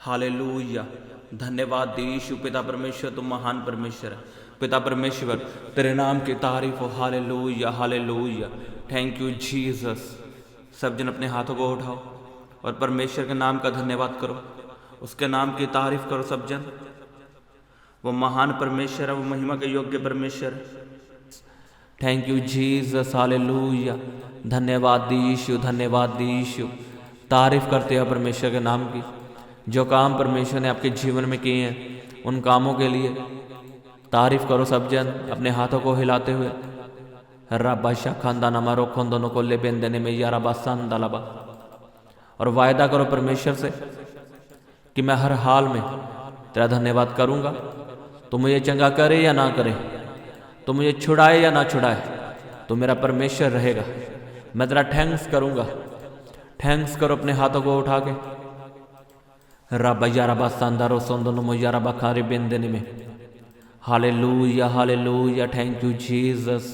Hallelujah. धन्यवाद यीशु पिता परमेश्वर, तुम महान परमेश्वर है। पिता परमेश्वर, तेरे नाम की तारीफ हो। Hallelujah hallelujah. Thank you Jesus. सब जन अपने हाथों को उठाओ और परमेश्वर के नाम का धन्यवाद करो, उसके नाम की तारीफ करो सब जन। वो महान परमेश्वर है, वो महिमा के योग्य परमेश्वर है। Thank you Jesus. हालेलुया। धन्यवाद यीशु, धन्यवाद यीशु। तारीफ करते हो परमेश्वर के नाम की। जो काम परमेश्वर ने आपके जीवन में किए हैं उन कामों के लिए तारीफ करो सब जन अपने हाथों को हिलाते हुए। रब्बा शाखांदा नमारो खोंदों को ले बेंदने में यारा बासान दलाबा। और वायदा करो परमेश्वर से कि मैं हर हाल में तेरा धन्यवाद करूंगा। तो मुझे चंगा करे या ना करे, तो मुझे छुड़ाए या ना छुड़ाए, तो मेरा परमेश्वर रहेगा। मैं तेरा थैंक्स करूंगा। थैंक्स करो अपने हाथों को उठा के। रब्बा यारा बासांदारो सोंदों में यारा बखारे बेंदने में। Hallelujah hallelujah. Thank you Jesus,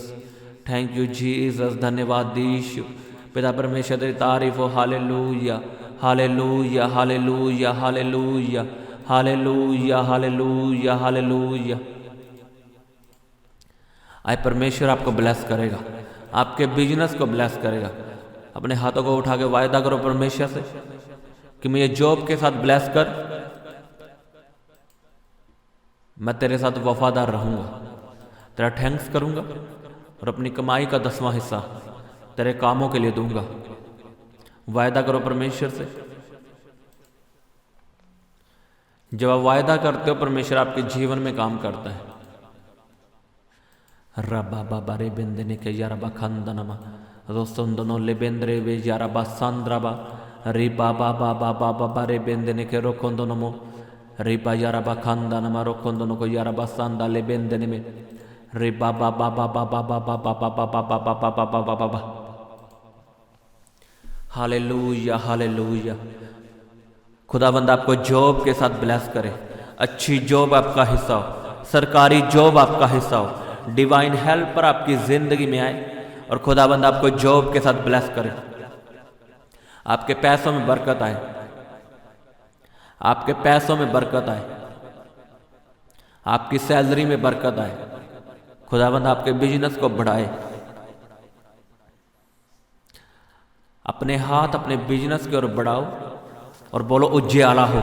thank you Jesus. धन्यवाद यीशु पिता परमेश्वर, तेरी तारीफ हो। Hallelujah hallelujah hallelujah hallelujah hallelujah hallelujah hallelujah. आए परमेश्वर आपको ब्लेस करेगा, आपके बिजनेस को ब्लेस करेगा। अपने हाथों को उठा के वायदा करो परमेश्वर से कि मुझे जॉब के साथ ब्लेस कर, मैं तेरे साथ वफादार रहूंगा, तेरा थैंक्स करूंगा और अपनी कमाई का 10वां हिस्सा तेरे कामों के लिए दूंगा। वायदा करो परमेश्वर से। जब आप वायदा करते हो परमेश्वर आपके जीवन में काम करता है। रबा बाबा रे बेंदने के यारा बखंदनमा रोसंदनो ले बेंद्रे वे यारा बसंद्रबा रे बाबा बाबा बाबा रे बेंदने के रोकोंदोनमो रे बा यारा बखंदनमा रोकोंदोनो को यारा बसंदा ले बेंदने में रे बाबा बाबा बाबा बाबा बाबा बाबा बाबा बाबा बाबा। Hallelujah hallelujah. खुदाबंद आपको जॉब के साथ ब्लेस करे। अच्छी जॉब आपका हिस्सा हो, सरकारी जॉब आपका हिस्सा हो, डिवाइन हेल्पर आपकी जिंदगी में आए और खुदाबंद आपको जॉब के साथ ब्लेस करे। आपके पैसों में बरकत आए, आपके पैसों में बरकत आए, आपकी सैलरी में बरकत आए। खुदाबंद आपके बिजनेस को बढ़ाए। अपने हाथ अपने बिजनेस की ओर बढ़ाओ और बोलो उज्ज्याला हो,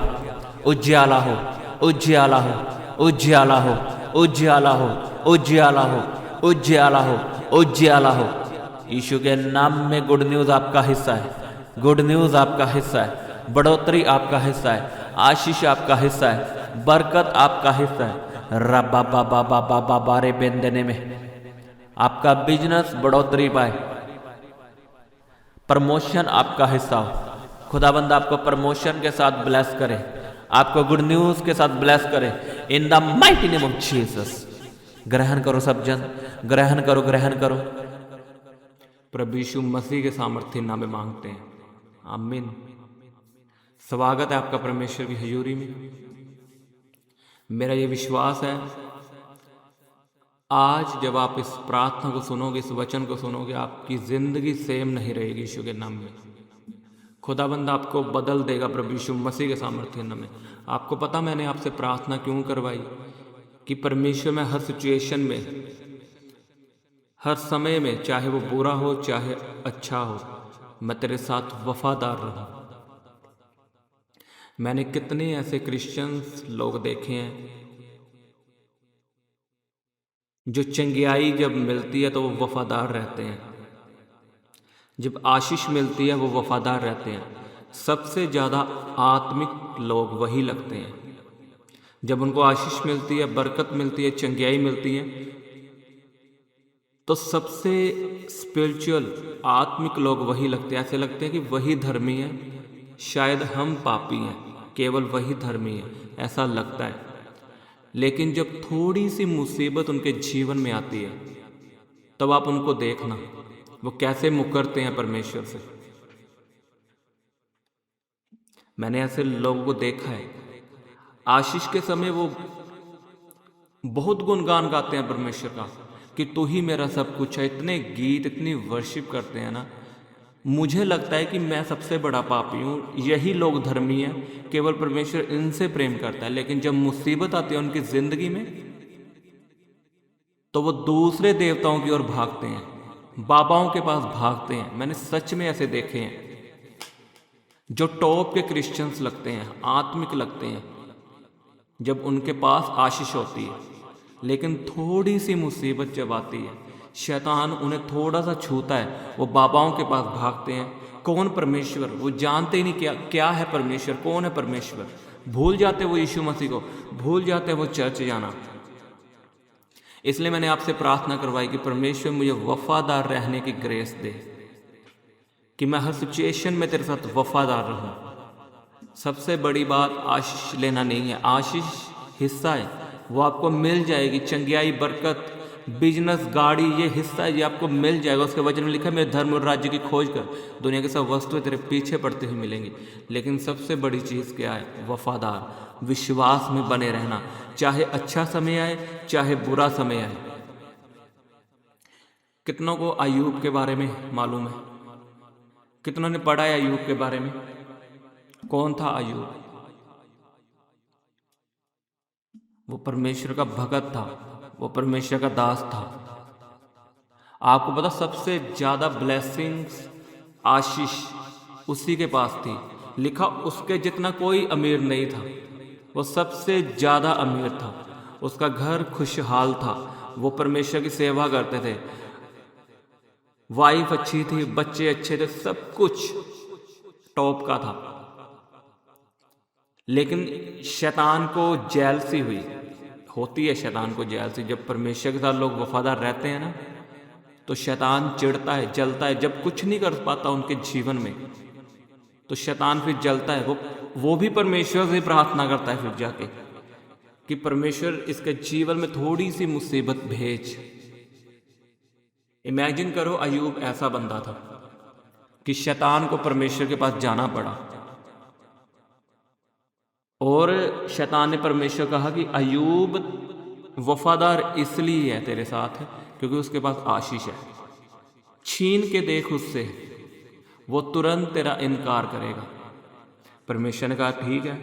उज्ज्याला हो, उज्ज्याला हो, उज्ज्याला हो, उज्ज्याला हो, उज्ज्याला हो, उज्ज्याला हो, उज्ज्याला हो। यीशु के नाम में गुड न्यूज आपका हिस्सा है, गुड न्यूज आपका हिस्सा है, बढ़ोतरी आपका हिस्सा है, आशीष आपका हिस्सा है, बरकत आपका हिस्सा है। रब्बा बाबा बाबा बाबा रे बेंदने में आपका बिजनेस बढ़ोतरी पाए, प्रमोशन आपका हिस्सा हो। खुदाबंद आपको प्रमोशन के साथ ब्लेस करे, आपको गुड न्यूज के साथ ब्लेस करे in the mighty name of Jesus. ग्रहण करो सब जन, ग्रहण करो, ग्रहण करो। प्रभु यीशु मसीह के सामर्थ्य नाम में मांगते हैं, आमीन। स्वागत है आपका परमेश्वर की हजूरी में। मेरा ये विश्वास है आज जब आप इस प्रार्थना को सुनोगे, इस वचन को सुनोगे, आपकी जिंदगी सेम नहीं रहेगी। यीशु के नाम में खुदाबंद आपको बदल देगा प्रभु यीशु मसीह के सामर्थ्य नाम में। आपको पता मैंने आपसे प्रार्थना क्यों करवाई कि परमेश्वर में हर सिचुएशन में, हर समय में, चाहे वो बुरा हो चाहे अच्छा हो, मैं तेरे साथ वफादार रहूं। मैंने कितने ऐसे क्रिश्चियंस लोग देखे हैं जो चंगियाई जब मिलती है तो वो वफादार रहते हैं, जब आशीष मिलती है वो वफादार रहते हैं। सबसे ज़्यादा आत्मिक लोग वही लगते हैं। जब उनको आशीष मिलती है, बरकत मिलती है, चंगियाई मिलती है, तो सबसे स्पिरिचुअल आत्मिक लोग वही लगते हैं। ऐसे लगते हैं कि वही धर्मी है, शायद हम पापी हैं, केवल वही धर्मी है, ऐसा लगता है। लेकिन जब थोड़ी सी मुसीबत उनके जीवन में आती है तब आप उनको देखना वो कैसे मुकरते हैं परमेश्वर से। मैंने ऐसे लोगों को देखा है, आशीष के समय वो बहुत गुणगान गाते हैं परमेश्वर का कि तू ही मेरा सब कुछ है। इतने गीत, इतनी वर्शिप करते हैं ना, मुझे लगता है कि मैं सबसे बड़ा पापी हूँ, यही लोग धर्मी हैं, केवल परमेश्वर इनसे प्रेम करता है। लेकिन जब मुसीबत आती है उनकी ज़िंदगी में तो वो दूसरे देवताओं की ओर भागते हैं, बाबाओं के पास भागते हैं। मैंने सच में ऐसे देखे हैं जो टॉप के क्रिश्चियंस लगते हैं, आत्मिक लगते हैं, जब उनके पास आशीष होती है, लेकिन थोड़ी सी मुसीबत जब आती है, शैतान उन्हें थोड़ा सा छूता है, वो बाबाओं के पास भागते हैं। कौन परमेश्वर, वो जानते ही नहीं क्या है परमेश्वर, कौन है परमेश्वर। भूल जाते वो यीशु मसीह को, भूल जाते वो चर्च जाना। इसलिए मैंने आपसे प्रार्थना करवाई कि परमेश्वर मुझे वफादार रहने की ग्रेस दे, कि मैं हर सिचुएशन में तेरे साथ वफादार रहूं। सबसे बड़ी बात आशीष लेना नहीं है, आशीष हिस्सा है, वो आपको मिल जाएगी। चंगियाई, बरकत, बिजनेस, गाड़ी, ये हिस्सा है, ये आपको मिल जाएगा। उसके वचन में लिखा है, मेरे धर्म और राज्य की खोज कर, दुनिया के सब वस्तुएं तेरे पीछे पड़ती हुई मिलेंगी। लेकिन सबसे बड़ी चीज़ क्या है? वफादार, विश्वास में बने रहना, चाहे अच्छा समय आए चाहे बुरा समय आए। कितनों को अय्यूब के बारे में मालूम है? कितनों ने पढ़ा है अय्यूब के बारे में? कौन था अय्यूब? वो परमेश्वर का भगत था, वो परमेश्वर का दास था। आपको पता, सबसे ज्यादा ब्लेसिंग्स, आशीष उसी के पास थी। लिखा उसके जितना कोई अमीर नहीं था, वो सबसे ज्यादा अमीर था। उसका घर खुशहाल था, वो परमेश्वर की सेवा करते थे, वाइफ अच्छी थी, बच्चे अच्छे थे, सब कुछ टॉप का था। लेकिन शैतान को जेलसी हुई, होती है शैतान को जेलसी। जब परमेश्वर के साथ लोग वफादार रहते हैं ना, तो शैतान चिढ़ता है, जलता है। जब कुछ नहीं कर पाता उनके जीवन में, तो शैतान फिर जलता है। वो भी परमेश्वर से प्रार्थना करता है फिर जाके कि परमेश्वर इसके जीवन में थोड़ी सी मुसीबत भेज। इमेजिन करो, अय्यूब ऐसा बंदा था कि शैतान को परमेश्वर के पास जाना पड़ा, और शैतान ने परमेश्वर कहा कि अय्यूब वफादार इसलिए है तेरे साथ है क्योंकि उसके पास आशीष है, छीन के देख उससे, वो तुरंत तेरा इनकार करेगा। परमेश्वर ने कहा ठीक है,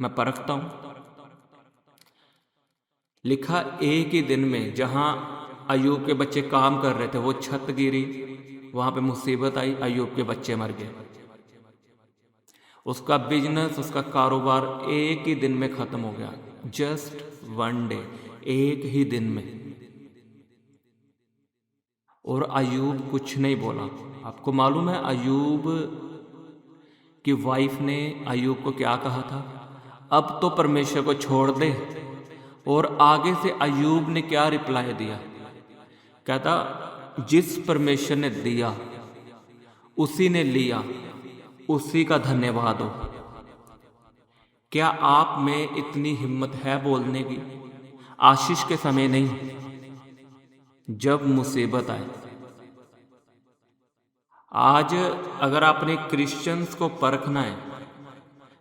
मैं परखता हूं। लिखा एक ही दिन में, जहां अय्यूब के बच्चे काम कर रहे थे, वो छत गिरी, वहां पे मुसीबत आई, अय्यूब के बच्चे मर गए। उसका बिजनेस, उसका कारोबार एक ही दिन में खत्म हो गया। जस्ट वन डे, एक ही दिन में। और अय्यूब कुछ नहीं बोला। आपको मालूम है अय्यूब की वाइफ ने अय्यूब को क्या कहा था? अब तो परमेश्वर को छोड़ दे। और आगे से अय्यूब ने क्या रिप्लाई दिया? कहता, जिस परमेश्वर ने दिया उसी ने लिया, उसी का धन्यवाद हो। क्या आप में इतनी हिम्मत है बोलने की? आशीष के समय नहीं, जब मुसीबत आए। आज अगर आपने क्रिश्चियंस को परखना है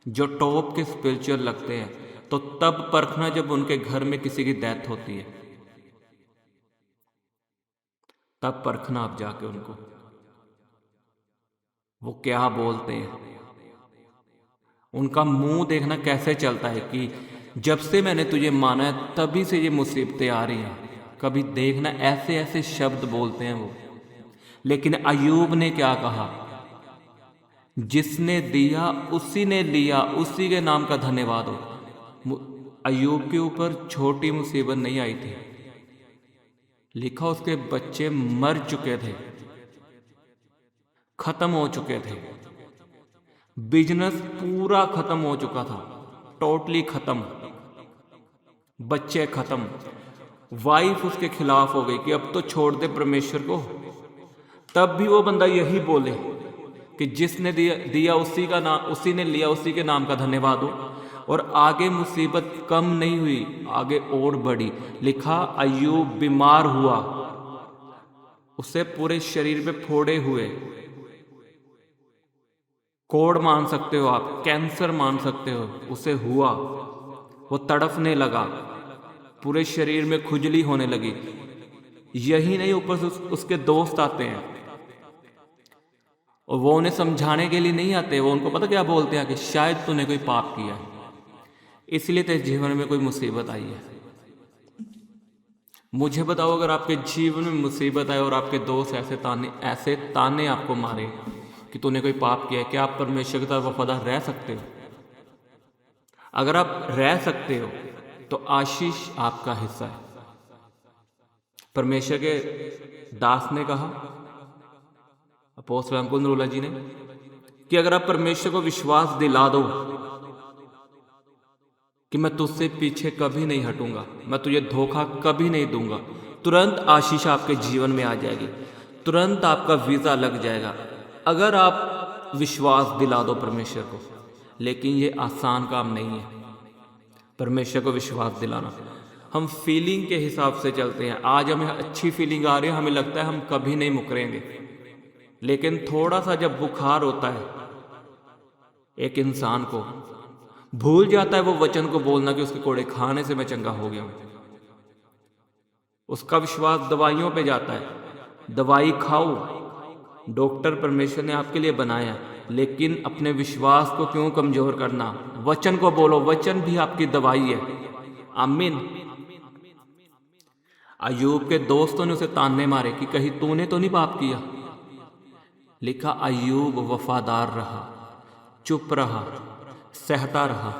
जो टॉप के स्पिरिचुअल लगते हैं, तो तब परखना जब उनके घर में किसी की डेथ होती है, तब परखना आप जाके उनको, वो क्या बोलते हैं, उनका मुंह देखना कैसे चलता है कि जब से मैंने तुझे माना है तभी से ये मुसीबतें आ रही हैं। कभी देखना ऐसे ऐसे शब्द बोलते हैं वो। लेकिन अय्यूब ने क्या कहा? जिसने दिया उसी ने लिया, उसी के नाम का धन्यवाद हो। अय्यूब के ऊपर छोटी मुसीबत नहीं आई थी। लिखा उसके बच्चे मर चुके थे, खत्म हो चुके थे, बिजनेस पूरा खत्म हो चुका था, टोटली खत्म, बच्चे खत्म, वाइफ उसके खिलाफ हो गई कि अब तो छोड़ दे परमेश्वर को। तब भी वो बंदा यही बोले कि जिसने दिया उसी का नाम, उसी ने लिया, उसी के नाम का धन्यवाद हो। और आगे मुसीबत कम नहीं हुई, आगे और बढ़ी। लिखा अय्यूब बीमार हुआ, उसे पूरे शरीर पे फोड़े हुए, कोढ़ मान सकते हो आप, कैंसर मान सकते हो, उसे हुआ। वो तड़फने लगा, पूरे शरीर में खुजली होने लगी। यही नहीं, ऊपर से उसके दोस्त आते हैं और वो उन्हें समझाने के लिए नहीं आते, वो उनको पता क्या बोलते हैं कि शायद तूने कोई पाप किया है, इसलिए तेरे जीवन में कोई मुसीबत आई है। मुझे बताओ, अगर आपके जीवन में मुसीबत आए और आपके दोस्त ऐसे ताने आपको मारे कि तूने कोई पाप किया है, क्या आप परमेश्वर के साथ वफादार रह सकते हो? अगर आप रह सकते हो तो आशीष आपका हिस्सा है। परमेश्वर के दास ने कहा, अपोस्तल अंकुर नरूला जी ने, कि अगर आप परमेश्वर को विश्वास दिला दो कि मैं तुझसे पीछे कभी नहीं हटूंगा, मैं तुझे धोखा कभी नहीं दूंगा, तुरंत आशीष आपके जीवन में आ जाएगी, तुरंत आपका वीज़ा लग जाएगा, अगर आप विश्वास दिला दो परमेश्वर को। लेकिन ये आसान काम नहीं है परमेश्वर को विश्वास दिलाना। हम फीलिंग के हिसाब से चलते हैं। आज हमें अच्छी फीलिंग आ रही है, हमें लगता है हम कभी नहीं मुकरेंगे, लेकिन थोड़ा सा जब बुखार होता है एक इंसान को, भूल जाता है वो वचन को बोलना कि उसके कोड़े खाने से मैं चंगा हो गया हूं। उसका विश्वास दवाइयों पे जाता है। दवाई खाओ, डॉक्टर परमेश्वर ने आपके लिए बनाया, लेकिन अपने विश्वास को क्यों कमजोर करना? वचन को बोलो, वचन भी आपकी दवाई है। आमीन। अय्यूब के दोस्तों ने उसे ताने मारे कि कहीं तूने तो नहीं पाप किया। लिखा, अय्यूब वफादार रहा, चुप रहा, सहता रहा,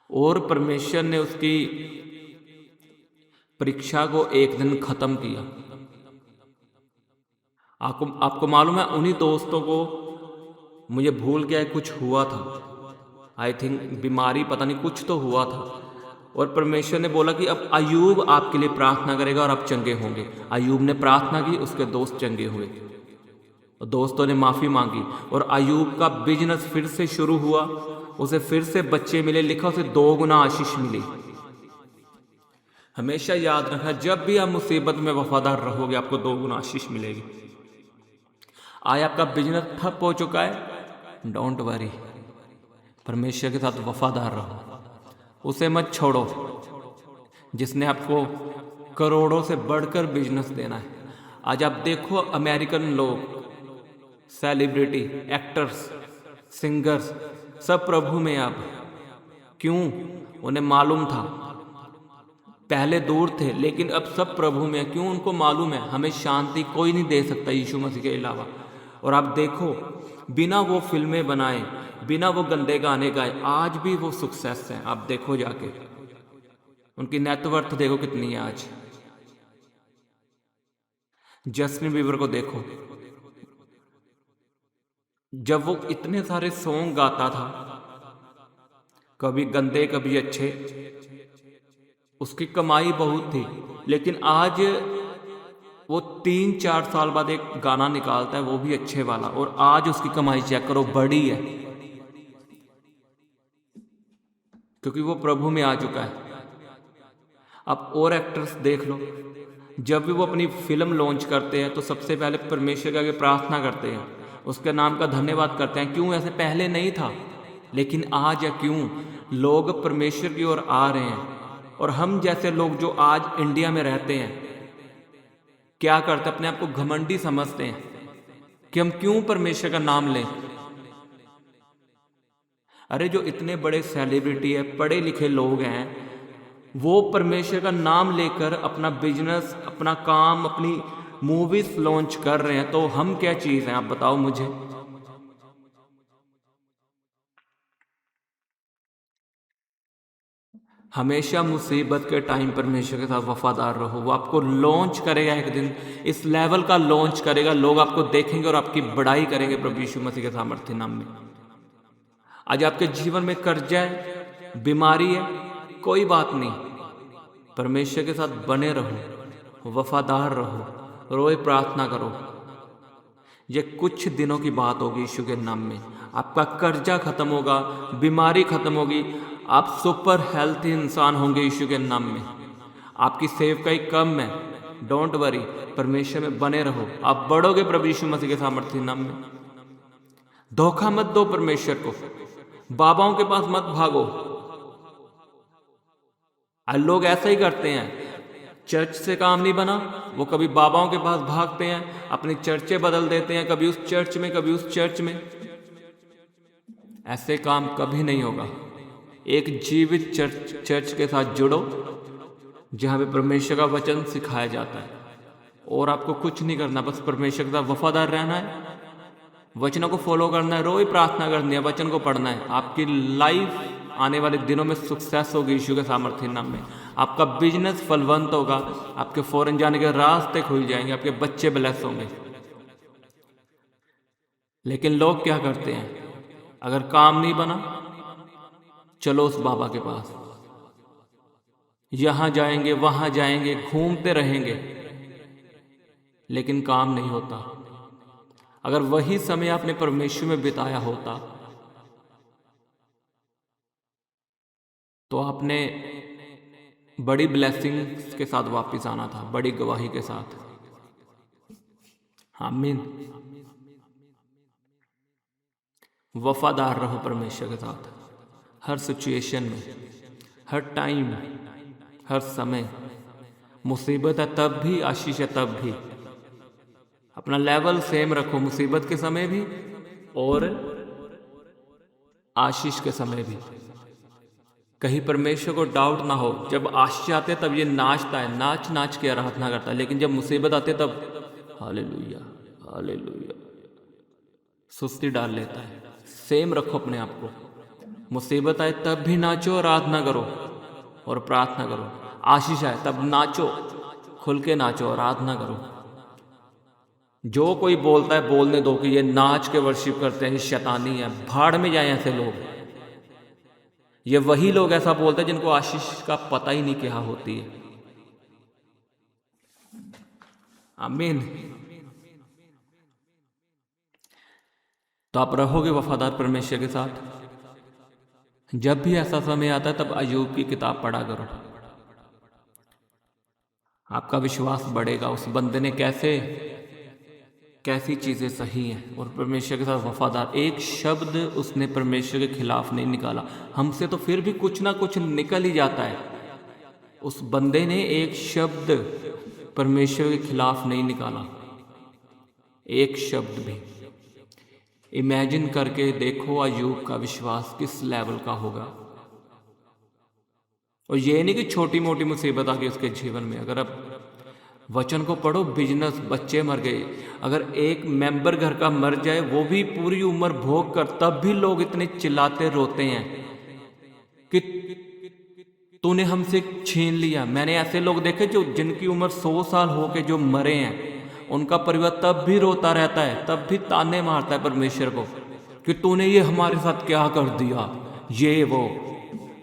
और परमेश्वर ने उसकी परीक्षा को एक दिन खत्म किया। आपको मालूम है, उन्हीं दोस्तों को, मुझे भूल गया कुछ हुआ था, आई थिंक बीमारी, पता नहीं कुछ तो हुआ था, और परमेश्वर ने बोला कि अब अय्यूब आपके लिए प्रार्थना करेगा और आप चंगे होंगे। अय्यूब ने प्रार्थना की, उसके दोस्त चंगे हुए, और दोस्तों ने माफ़ी मांगी, और अय्यूब का बिजनेस फिर से शुरू हुआ, उसे फिर से बच्चे मिले। लिखा, उसे 2 गुना आशीष मिली। हमेशा याद रखना, जब भी आप मुसीबत में वफादार रहोगे आपको 2 गुना आशीष मिलेगी। आज आपका बिजनेस ठप हो चुका है, डोंट वरी, परमेश्वर के साथ वफादार रहो, उसे मत छोड़ो, जिसने आपको करोड़ों से बढ़कर बिजनेस देना है। आज आप देखो, अमेरिकन लोग, सेलिब्रिटी, एक्टर्स, सिंगर्स, सब प्रभु में अब। क्यों? उन्हें मालूम था, पहले दूर थे लेकिन अब सब प्रभु में। क्यों? उनको मालूम है हमें शांति कोई नहीं दे सकता यीशु मसीह के अलावा। और आप देखो, बिना वो फिल्में बनाए, बिना वो गंदे गाने गाए, आज भी वो सक्सेस हैं। आप देखो जाके, उनकी नेटवर्थ देखो कितनी है आज। जस्टिन बीबर को देखो, जब वो इतने सारे सॉन्ग गाता था, कभी गंदे कभी अच्छे, उसकी कमाई बहुत थी, लेकिन आज वो 3-4 साल बाद एक गाना निकालता है, वो भी अच्छे वाला, और आज उसकी कमाई चेक करो, बड़ी है, क्योंकि वो प्रभु में आ चुका है। अब और एक्टर्स देख लो, जब भी वो अपनी फिल्म लॉन्च करते हैं तो सबसे पहले परमेश्वर के आगे प्रार्थना करते हैं, उसके नाम का धन्यवाद करते हैं। क्यों? ऐसे पहले नहीं था, लेकिन आज है। क्यों? लोग परमेश्वर की ओर आ रहे हैं। और हम जैसे लोग जो आज इंडिया में रहते हैं, क्या करते हैं? अपने आप को घमंडी समझते हैं कि हम क्यों परमेश्वर का नाम लें। अरे, जो इतने बड़े सेलिब्रिटी है, पढ़े लिखे लोग हैं, वो परमेश्वर का नाम लेकर अपना बिजनेस, अपना काम, अपनी मूवीज लॉन्च कर रहे हैं, तो हम क्या चीज हैं? आप बताओ मुझे। हमेशा मुसीबत के टाइम परमेश्वर के साथ वफादार रहो। वो आपको लॉन्च करेगा, एक दिन इस लेवल का लॉन्च करेगा, लोग आपको देखेंगे और आपकी बड़ाई करेंगे प्रभु यीशु मसीह के सामर्थ्य नाम में। आज आपके जीवन में कर्जा है, बीमारी है, कोई बात नहीं, परमेश्वर के साथ बने रहो, वफादार रहो, रोए प्रार्थना करो। ये कुछ दिनों की बात होगी यीशु के नाम में। आपका कर्जा खत्म होगा, बीमारी खत्म होगी, आप सुपर हेल्थी इंसान होंगे यीशु के नाम में। आपकी सेवकाई कम है, डोंट वरी, परमेश्वर में बने रहो, आप बढ़ोगे प्रभु यीशु मसीह के सामर्थ्य नाम में। धोखा मत दो परमेश्वर को, बाबाओं के पास मत भागो। लोग ऐसा ही करते हैं, चर्च से काम नहीं बना, वो कभी बाबाओं के पास भागते हैं, अपनी चर्चें बदल देते हैं, कभी उस चर्च में कभी उस चर्च में। ऐसे काम कभी नहीं होगा। एक जीवित चर्च के साथ जुड़ो जहाँ पे परमेश्वर का वचन सिखाया जाता है, और आपको कुछ नहीं करना, बस परमेश्वर के साथ वफादार रहना है, वचनों को फॉलो करना है, रोज प्रार्थना करनी है, वचन को पढ़ना है। आपकी लाइफ आने वाले दिनों में सक्सेस होगी यीशु के सामर्थ्य नाम में। आपका बिजनेस फलवंत होगा, आपके फॉरेन जाने के रास्ते खुल जाएंगे, आपके बच्चे ब्लेस होंगे। लेकिन लोग क्या करते हैं, अगर काम नहीं बना, चलो उस बाबा के पास, यहां जाएंगे वहां जाएंगे, घूमते रहेंगे, लेकिन काम नहीं होता। अगर वही समय आपने परमेश्वर में बिताया होता तो आपने बड़ी ब्लेसिंग के साथ वापस आना था, बड़ी गवाही के साथ। आमीन। वफादार रहो परमेश्वर के साथ, हर सिचुएशन में, हर टाइम, हर समय। मुसीबत है तब भी, आशीष है तब भी। अपना लेवल सेम रखो, मुसीबत के समय भी और आशीष के समय भी। कहीं परमेश्वर को डाउट ना हो। जब आशीष आते तब ये नाचता है, नाच नाच के आराधना करता है, लेकिन जब मुसीबत आती है तब हालेलुया हालेलुया सुस्ती डाल लेता है। सेम रखो अपने आप को। मुसीबत आए तब भी नाचो, आराधना करो और प्रार्थना करो। आशीष आए तब नाचो, खुल के नाचो, आराधना करो। जो कोई बोलता है बोलने दो कि ये नाच के वर्शिप करते हैं, ये शैतानी है, भाड़ में जाए ऐसे लोग। ये वही लोग ऐसा बोलते हैं जिनको आशीष का पता ही नहीं क्या होती है। आमीन। तो आप रहोगे वफादार परमेश्वर के साथ। जब भी ऐसा समय आता है तब अय्यूब की किताब पढ़ा करो, आपका विश्वास बढ़ेगा। उस बंदे ने कैसी चीजें सही हैं और परमेश्वर के साथ वफादार। एक शब्द उसने परमेश्वर के खिलाफ नहीं निकाला। हमसे तो फिर भी कुछ ना कुछ निकल ही जाता है। उस बंदे ने एक शब्द परमेश्वर के खिलाफ नहीं निकाला, एक शब्द भी। इमेजिन करके देखो अय्यूब का विश्वास किस लेवल का होगा। और ये नहीं कि छोटी मोटी मुसीबत आ गई उसके जीवन में। अगर अब वचन को पढ़ो, बिजनेस, बच्चे मर गए, अगर एक मेंबर घर का मर जाए, वो भी पूरी उम्र भोग कर, तब भी लोग इतने चिल्लाते रोते हैं कि तूने हमसे छीन लिया। मैंने ऐसे लोग देखे जो जिनकी उम्र 100 साल हो के जो मरे हैं, उनका परिवार तब भी रोता रहता है, तब भी ताने मारता है परमेश्वर को कि तूने ये हमारे साथ क्या कर दिया, ये वो।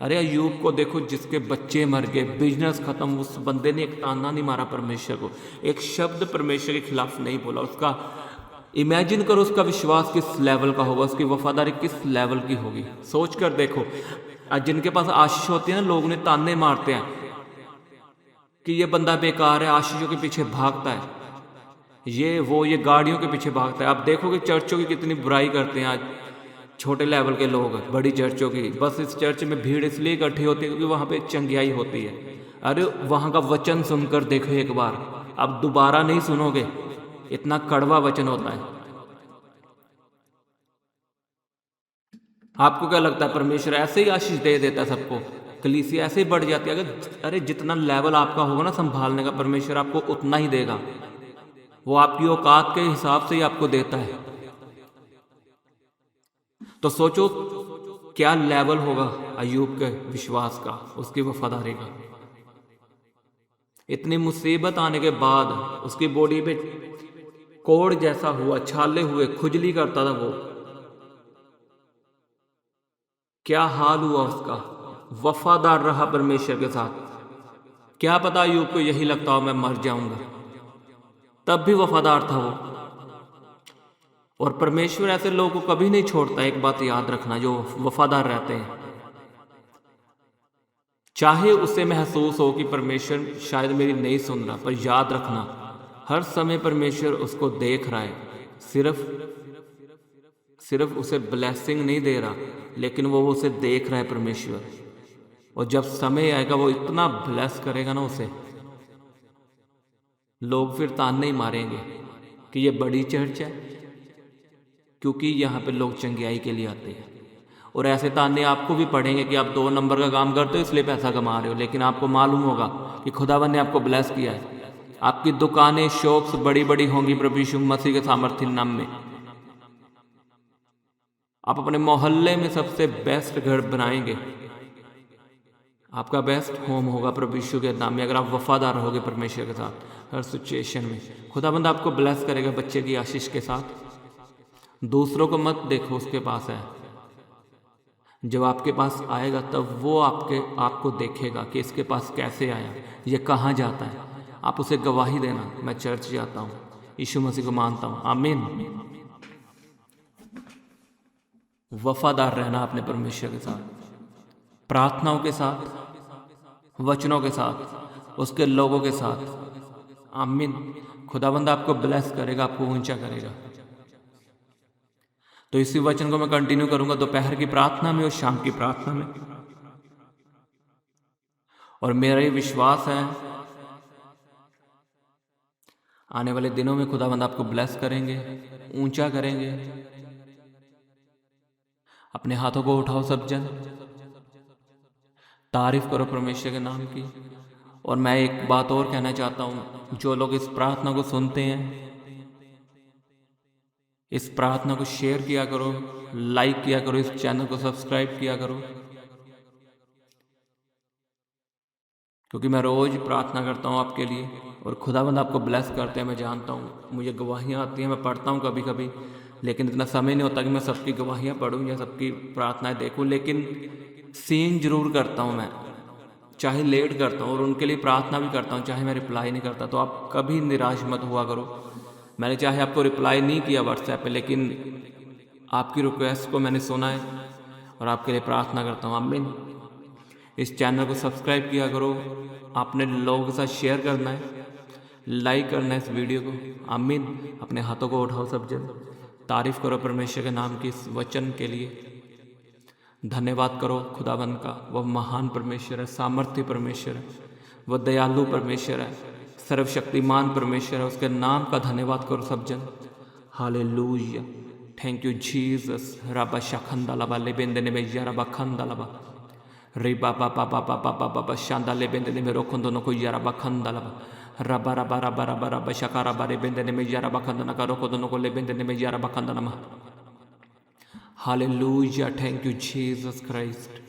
अरे अय्यूब को देखो, जिसके बच्चे मर गए, बिजनेस खत्म, उस बंदे ने एक ताना नहीं मारा परमेश्वर को, एक शब्द परमेश्वर के खिलाफ नहीं बोला। उसका इमेजिन करो उसका विश्वास किस लेवल का होगा, उसकी वफादारी किस लेवल की होगी। सोच कर देखो। आज जिनके पास आशीष होती है ना, लोग उन्हें ताने मारते हैं कि ये बंदा बेकार है, आशीषों के पीछे भागता है, ये वो, ये गाड़ियों के पीछे भागता है। आप देखोगे चर्चों की कितनी बुराई करते हैं आज छोटे लेवल के लोग, बड़ी चर्चों की। बस इस चर्च में भीड़ इसलिए इकट्ठी होती है क्योंकि वहाँ पे चंगियाई होती है। अरे वहाँ का वचन सुनकर देखो एक बार, अब दोबारा नहीं सुनोगे, इतना कड़वा वचन होता है। आपको क्या लगता है परमेश्वर ऐसे ही आशीष दे देता है सबको? कलीसिया ऐसे ही बढ़ जाती है? अरे जितना लेवल आपका होगा ना संभालने का, परमेश्वर आपको उतना ही देगा। वो आपकी औकात के हिसाब से ही आपको देता है। तो सोचो क्या लेवल होगा अय्यूब के विश्वास का, उसकी वफादारी का। इतनी मुसीबत आने के बाद उसकी बॉडी पे कोड़ जैसा हुआ, छाले हुए, खुजली करता था वो। क्या हाल हुआ उसका? वफादार रहा परमेश्वर के साथ। क्या पता अय्यूब को यही लगता हो मैं मर जाऊंगा, तब भी वफादार था वो। और परमेश्वर ऐसे लोगों को कभी नहीं छोड़ता। एक बात याद रखना, जो वफादार रहते हैं, चाहे उसे महसूस हो कि परमेश्वर शायद मेरी नहीं सुन रहा, पर याद रखना हर समय परमेश्वर उसको देख रहा है। सिर्फ उसे ब्लेसिंग नहीं दे रहा, लेकिन वो उसे देख रहा है परमेश्वर। और जब समय आएगा वो इतना ब्लेस करेगा ना उसे लोग फिर ताने ही मारेंगे कि ये बड़ी चर्च है, क्योंकि यहाँ पे लोग चंगियाई के लिए आते हैं। और ऐसे ताने आपको भी पड़ेंगे कि आप 2 नंबर का काम करते हो इसलिए पैसा कमा रहे हो, लेकिन आपको मालूम होगा कि खुदावन ने आपको ब्लेस किया है। आपकी दुकानें शॉप्स बड़ी बड़ी होंगी प्रभु यीशु मसीह के सामर्थ्य नाम में। आप अपने मोहल्ले में सबसे बेस्ट घर बनाएंगे, आपका बेस्ट होम होगा प्रभु यीशु के नाम में, अगर आप वफादार रहोगे परमेश्वर के साथ हर सिचुएशन में। खुदाबंद आपको ब्लेस करेगा बच्चे की आशीष के साथ। दूसरों को मत देखो उसके पास है, जब आपके पास आएगा तब वो आपको देखेगा कि इसके पास कैसे आया, ये कहाँ जाता है। आप उसे गवाही देना, मैं चर्च जाता हूँ, यीशु मसीह को मानता हूँ। आमीन। वफादार रहना अपने परमेश्वर के साथ, प्रार्थनाओं के साथ, वचनों के साथ, उसके लोगों के साथ। आमीन। खुदाबंद आपको ब्लेस करेगा, आपको ऊंचा करेगा। तो इसी वचन को मैं कंटिन्यू करूंगा दोपहर की प्रार्थना में और शाम की प्रार्थना में। और मेरा ये विश्वास है आने वाले दिनों में खुदाबंद आपको ब्लेस करेंगे, ऊंचा करेंगे। अपने हाथों को उठाओ सब जन, तारीफ करो परमेश्वर के नाम की। और मैं एक बात और कहना चाहता हूं, जो लोग इस प्रार्थना को सुनते हैं, इस प्रार्थना को शेयर किया करो, लाइक किया करो, इस चैनल को सब्सक्राइब किया करो, क्योंकि मैं रोज प्रार्थना करता हूँ आपके लिए और खुदाबंद आपको ब्लेस करते हैं। मैं जानता हूँ, मुझे गवाहियाँ आती हैं, मैं पढ़ता हूँ कभी कभी, लेकिन इतना समय नहीं होता कि मैं सबकी गवाहियाँ पढ़ूँ या सबकी प्रार्थनाएं देखूँ। लेकिन सीन जरूर करता हूँ मैं, चाहे लेट करता हूँ, और उनके लिए प्रार्थना भी करता हूँ चाहे मैं रिप्लाई नहीं करता। तो आप कभी निराश मत हुआ करो। मैंने चाहे आपको रिप्लाई नहीं किया व्हाट्सएप पे, लेकिन आपकी रिक्वेस्ट को मैंने सुना है और आपके लिए प्रार्थना करता हूँ। आमीन। इस चैनल को सब्सक्राइब किया करो, आपने लोगों के साथ शेयर करना है, लाइक करना है इस वीडियो को। आमीन। अपने हाथों को उठाओ सब जन, तारीफ करो परमेश्वर के नाम की, इस वचन के लिए धन्यवाद करो खुदाबंद का। वह महान परमेश्वर है, सामर्थ्य परमेश्वर है, वह दयालु परमेश्वर है, सर्वशक्तिमान परमेश्वर है। उसके नाम का धन्यवाद करो सब जन। हालेलुया। Thank you Jesus. रबा शखंदा लबा लेबेंदने में यारा बखंदा लबा रे बाबा बाबा बाबा बाबा शांदा लेबेंदने में रोखन दोनों को यारा बखंदा लबा रबा रबा रबा रबा रबा शकारा बारे बेंदने में यारा बखंदा ना करो को दोनों को लेबेंदने में यारा बखंदा नमा। Hallelujah. Thank you Jesus Christ.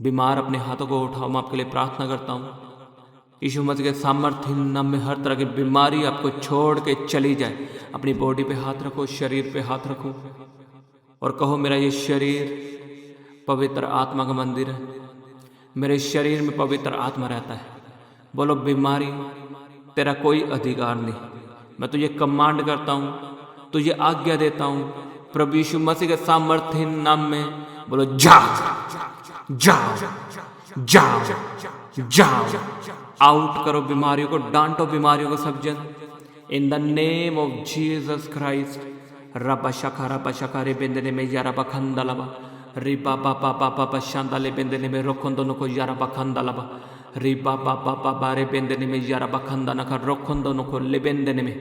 बीमार अपने हाथों को उठाओ, मैं आपके लिए प्रार्थना करता हूँ। यीशु मसीह के सामर्थ्य नाम में हर तरह की बीमारी आपको छोड़ के चली जाए। अपनी बॉडी पे हाथ रखो, शरीर पे हाथ रखो और कहो, मेरा ये शरीर पवित्र आत्मा का मंदिर है, मेरे शरीर में पवित्र आत्मा रहता है। बोलो, बीमारी तेरा कोई अधिकार नहीं। मैं तुझे कमांड करता हूँ, तुझे आज्ञा देता हूँ प्रभु यीशु मसीह के सामर्थ्य नाम में। बोलो, जाओ जाओ जाओ जाओ। आउट करो बीमारियों को, डांटो बीमारियों को सब जन, इन the name of Jesus Christ. रबा शखा रे बेंदने में यारा बखंदा लबा री बाबा बाबा बाबा शांदा ले बेंदने में रोखन दोनों को यारा बखंदा लबा री बाबा बाबा बारे बेंदने में यारा बखंदा नखा रोखन दोनों को ले बेंदने में।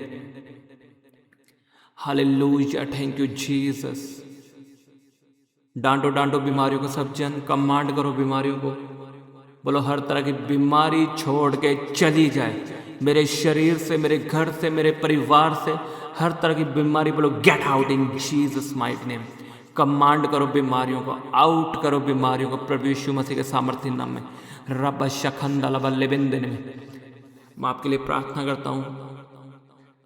हालेलुया। Thank you Jesus. डांटो डांटो बीमारियों को सब जन, कमांड करो बीमारियों को। बोलो, हर तरह की बीमारी छोड़ के चली जाए मेरे शरीर से, मेरे घर से, मेरे परिवार से। हर तरह की बीमारी बोलो, gate out in Jesus might name. Command करो बीमारियों को, आउट करो बीमारियों को प्रभु यीशु मसीह के सामर्थ्य नाम में। रब शखंदा लबा लेबेंदने में मैं आपके लिए प्रार्थना करता हूँ।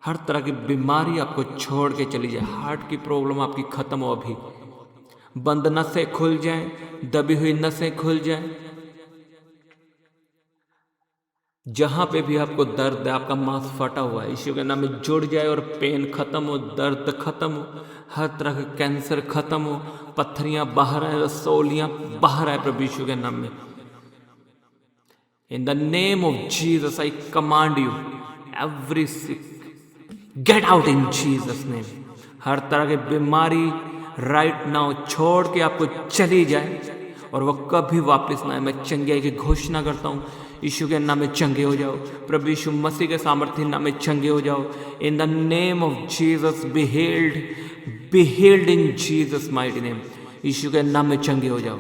हर तरह की बीमारी आपको छोड़ के चली जाए। हार्ट की प्रॉब्लम आपकी खत्म हो, अभी बंद नसें खुल जाएं, दबी हुई नसें खुल जाएं। जहां पे भी आपको दर्द है, आपका मांस फटा हुआ है, यीशु के नाम में जुड़ जाए और पेन खत्म हो, दर्द खत्म हो, हर तरह का कैंसर खत्म हो, पत्थरियां बाहर आए, रसौलियां बाहर आए प्रभु यीशु के नाम में। In the name of Jesus I command you every sick get out in Jesus name. हर तरह की बीमारी राइट नाउ छोड़ के आपको चली जाए और वो कभी वापस ना आए। मैं चंगाई की घोषणा करता हूँ यीशु के नाम में चंगे हो जाओ, प्रभु यीशु मसीह के सामर्थ्य नाम में चंगे हो जाओ। In the name of Jesus be healed in Jesus mighty name. यीशु के नाम में चंगे हो जाओ।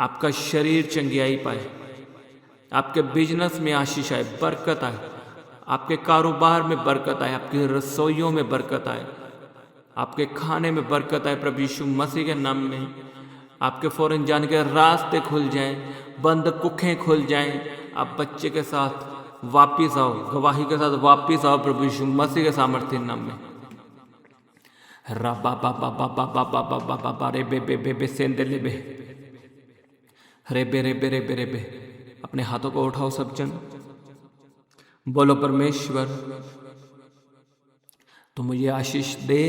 आपका शरीर चंगियाई पाए, आपके बिजनेस में आशीष आए, बरकत आए, आपके कारोबार में बरकत आए, आपकी रसोइयों में बरकत आए, आपके खाने में बरकत आए प्रभु यीशु मसीह के नाम में। आपके फौरन जाने के रास्ते खुल जाएं, बंद कुखें खुल जाएं। आप बच्चे के साथ वापिस आओ, गवाही के साथ वापिस आओ प्रभु यीशु मसीह के सामर्थ्य नाम में। रबा बा बा बा बा बा बा बा बा बा बा रे बे बे बे बे सेंदे ले बे रे बे रे बे रे बे रे बे। अपने हाथों को उठाओ सब जन, बोलो परमेश्वर तू मुझे आशीष दे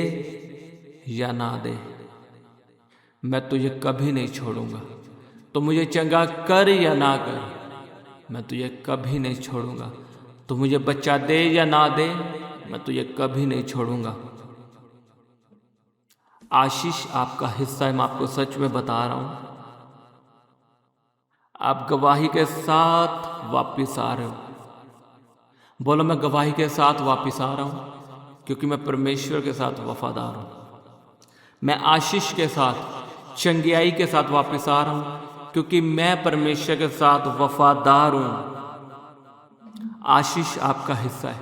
या ना दे, मैं तुझे कभी नहीं छोड़ूंगा। तू मुझे चंगा कर या ना कर, मैं तुझे कभी नहीं छोड़ूंगा। तू मुझे बच्चा दे या ना दे, मैं तुझे कभी नहीं छोड़ूंगा। आशीष आपका हिस्सा है, मैं आपको सच में बता रहा हूं। आप गवाही के साथ वापिस आ रहे हो। बोलो मैं गवाही के साथ वापिस आ रहा हूं, क्योंकि मैं परमेश्वर के साथ वफादार हूं। मैं आशीष के साथ, चंगियाई के साथ वापिस आ रहा हूं, क्योंकि मैं परमेश्वर के साथ वफादार हूं। आशीष आपका हिस्सा है।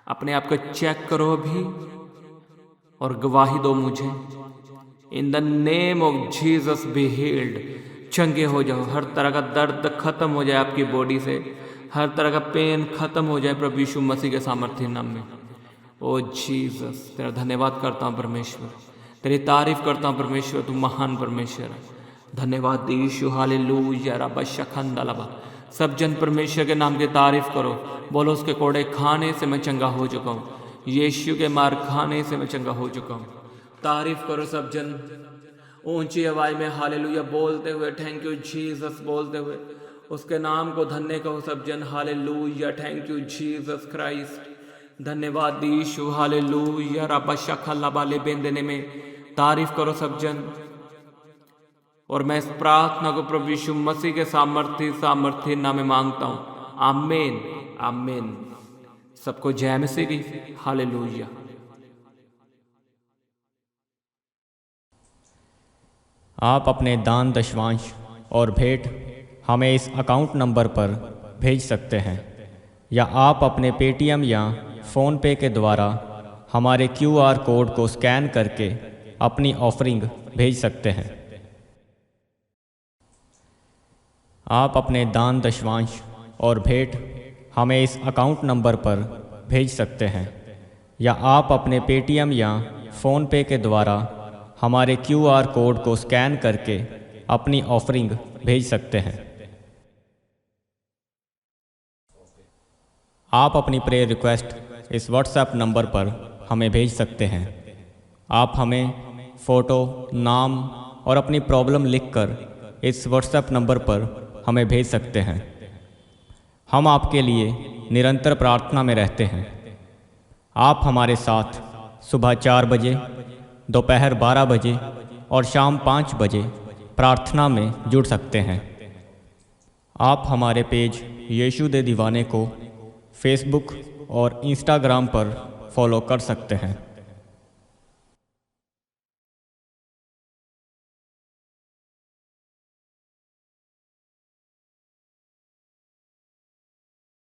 अपने आप को चेक करो अभी और गवाही दो मुझे। In the name of Jesus be healed. चंगे हो जाओ, हर तरह का दर्द खत्म हो जाए आपकी बॉडी से, हर तरह का पेन खत्म हो जाए प्रभु यीशु मसीह के सामर्थ्य नाम में। ओ जीसस, तेरा धन्यवाद करता हूँ परमेश्वर, तेरी तारीफ करता हूँ परमेश्वर, तू महान परमेश्वर है। धन्यवाद यीशु, हालेलुया रबा शखंदलबा। सब जन परमेश्वर के नाम की तारीफ करो। बोलो उसके कोड़े खाने से मैं चंगा हो चुका हूँ, यीशु के मार खाने से मैं चंगा हो चुका हूँ। तारीफ करो सब जन ऊंची आवाज में हालेलुया बोलते हुए, थैंक यू जीसस बोलते हुए उसके नाम को धन्य कहो सब जन। Hallelujah, thank you Jesus Christ. धन्यवाद यीशु, हालेलुया रबा शखलबा ले बेंदने में। तारीफ करो सब जन। और मैं इस प्रार्थना को प्रभु यीशु मसीह के सामर्थ्य नाम में मांगता हूँ। आमीन आमीन। सबको जय मसीह की। हालेलुया। आप अपने दान दशवांश और भेंट हमें इस अकाउंट नंबर पर भेज सकते हैं, या आप अपने पेटीएम या फ़ोनपे के द्वारा हमारे QR कोड को स्कैन करके अपनी ऑफरिंग भेज सकते हैं। आप अपने दान दशवांश और भेंट हमें इस अकाउंट नंबर पर भेज सकते हैं, या आप अपने पेटीएम या फ़ोनपे के द्वारा हमारे QR कोड को स्कैन करके अपनी ऑफरिंग भेज सकते हैं। आप अपनी प्रेयर रिक्वेस्ट इस व्हाट्सएप नंबर पर हमें भेज सकते हैं। आप हमें फ़ोटो, नाम और अपनी प्रॉब्लम लिखकर इस व्हाट्सएप नंबर पर हमें भेज सकते हैं। हम आपके लिए निरंतर प्रार्थना में रहते हैं। आप हमारे साथ सुबह 4 बजे, दोपहर 12 बजे और शाम 5 बजे प्रार्थना में जुड़ सकते हैं। आप हमारे पेज यीशु दे दीवाने को फेसबुक और इंस्टाग्राम पर फॉलो कर सकते हैं।